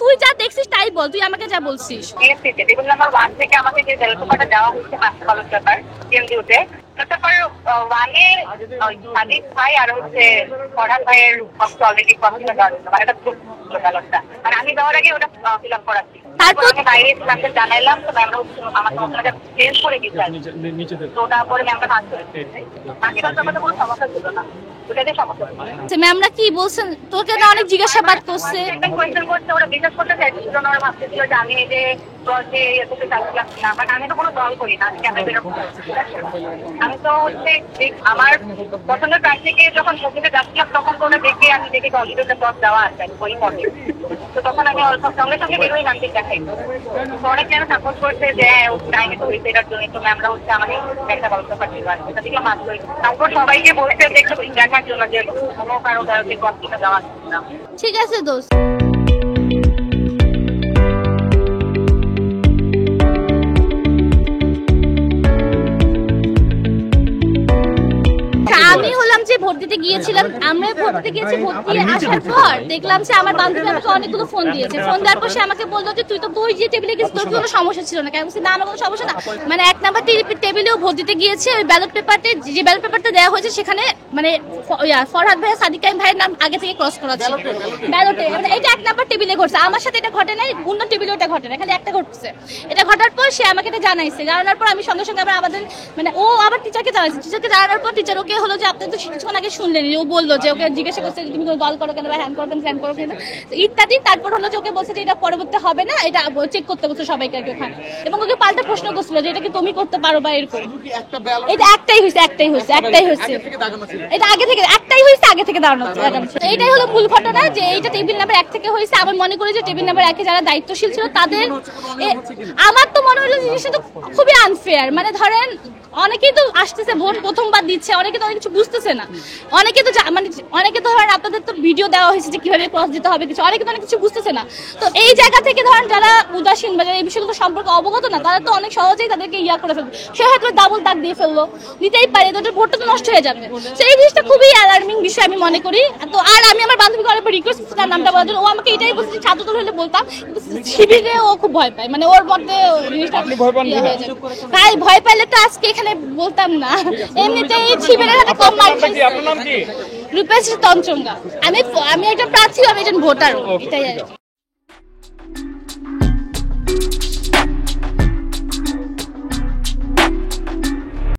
তুই যা দেখছিস তাই বল, তুই আমাকে যা বলছিস। টেবিল নাম্বার 1 থেকে আমাকে যে ব্যালট পেপারটা দেওয়া হচ্ছে ব্যালট পেপার কেন্দ্রীয়তে, তারপর 1-এ সাদিক ভাই আর হচ্ছে ফরহাদ ভাইয়ের অলরেডি কনফিডেন্স দেওয়া হচ্ছে, মানে এটা খুব ব্যালটটা, মানে আমি দেওয়ার আগে ওটা ফিল আপ করাচ্ছি। তারপর আমি বাইরে ম্যামকে জানাইলাম, তো ম্যামরা আমাকে ওখানে চেঞ্জ করে দিয়েছে, তো ওটা পরে ম্যামরা কাজ করেছে। বাকি দলটার মধ্যে কোনো সমস্যা ছিল না, ওটাতে সমস্যা ছিল। ম্যামরা কি বলছেন তোকে? না অনেক জিজ্ঞাসাবাদ করছে, একটা কোয়েশ্চেন করছে, ওরা বিশেষ করতে চাইছিল না, ওরা ভাবতেছিল যে আমি এই যে দলকে এসে চাচ্ছিলাম না, বাট আমি তো কোনো দল করি না, আমি তো হচ্ছে আমার পছন্দের প্রার্থীকে যখন ভোটে যাচ্ছিলাম তখন তো ওরা দেখে আমি দেখে কম্পিউটারটা পথ দেওয়া আছে ওই পথে, তো তখন আমি সঙ্গে সঙ্গে বেরোই নামটি দেখাই। তো অনেক যেন সাপোর্ট করছে যে টাইমে তো হয়েছে এটার জন্য, তো ম্যামরা হচ্ছে আমাকে একটা গল্প পাঠিয়ে আসছে, এটা দেখলাম মাত্র। তারপর সবাইকে বলতে দেখতে দেখার জন্য যে কোনো কারো কারোকে কম্পিউটার দেওয়া না। ঠিক আছে দোস্ত। আমি হলাম যে ভোট দিতে গিয়েছিলাম, আমরা ভোট দিতে গিয়েছি, ভোট দিয়ে আসার পর দেখলাম যে আমার বান্ধবী আমাকে অনেকগুলো ফোন দিয়েছে। ফোন দেওয়ার পর সে আমাকে বললো যে তুই তো বই যে টেবিলে গেছিস, তোর কোনো সমস্যা ছিল না কেন? না, আমার কোনো সমস্যা না, মানে 1 নাম্বার টেবিলেও ভোট দিতে গিয়েছে, ওই ব্যালট পেপারটা যে ব্যালট পেপারটা দেওয়া হয়েছে সেখানে মানে ফরহাদ ভাই সাদিক ভাইয়ের নাম আগে থেকে ক্রস করা ছিল ব্যালটে, মানে এটা 1 নাম্বার টেবিলে ঘটছে। আমার সাথে এটা ঘটে নাই, অন্য টেবিলে ওটা ঘটে না, খালি একটা ঘটছে। এটা ঘটার পর সে আমাকে এটা জানাইছে, জানানোর পর আমি সঙ্গে সঙ্গে আবার আমাদের মানে ও আবার টিচারকে জানাইছে, টিচারকে জানানোর পর টিচার ওকে হলো যে আপনি তো কিছুক্ষণ আগে শুনলেন, ও বললো যে ওকে জিজ্ঞাসা করছে তুমি কল করো কেন বা হ্যান্ড করো কেন, ফ্যান করো কেন ইত্যাদি। তারপর হলো যে ওকে বলছে যে এটা পরবর্তী হবে না, এটা চেক করতে বলছে সবাইকে আর কি ওখানে, এবং ওকে পাল্টা প্রশ্ন করছিল যে এটা কি তুমি করতে পারো বা এরকম। এটা একটাই হয়েছে এটা আগে থেকে একটাই হয়েছে, আগে থেকে দাঁড়ানো। এইটাই হলো মূল ঘটনা, যে এইটা টেবিল নাম্বার 1 থেকে হয়েছে। আমি মনে করি যে টেবিল নাম্বার 1-এ যারা দায়িত্বশীল ছিল তাদের, আমার তো মনে হলো জিনিসটা তো খুবই আনফেয়ার। মানে ধরেন অনেকেই তো আসতেছে ভোট প্রথমবার দিচ্ছে, অনেকে তো অনেক কিছু বুঝতেছে না, অনেকে তো মানে অনেকে তো ধরেন আপনাদের তো ভিডিও দেওয়া হয়েছে যে কিভাবে ক্রস দিতে হবে কিছু, অনেকে তো অনেক কিছু বুঝতেছে না। তো এই জায়গা থেকে ধরেন যারা উদাসীন বা এই বিষয়গুলো সম্পর্কে অবগত না, তারা তো অনেক সহজেই তাদেরকে করে ফেলবে, সে হয়তো ডাবল দাগ দিয়ে ফেললো, দিতেই পারে, তো ভোটটা তো নষ্ট হয়ে যাবে। তো এই জিনিসটা খুবই অ্যালার্মিং বিষয় আমি মনে করি। তো আর আমি আমার বান্ধবীকে অনেকবার রিকোয়েস্ট করছি তার নামটা বলার জন্য, ও আমাকে এটাই বলছে যে ছাত্রদল হলে বলতাম, কিন্তু শিবিরে ও খুব ভয় পায়, মানে ওর মধ্যে জিনিসটা ভাই ভয় পাইলে তো আজকে এখানে বলতাম না, এমনিতেই শিবিরের হাতে কম মার্ক। রূপেশ তঞ্চঙ্গা। আমি একজন প্রার্থী, আমি একজন ভোটার, এটাই আর কি।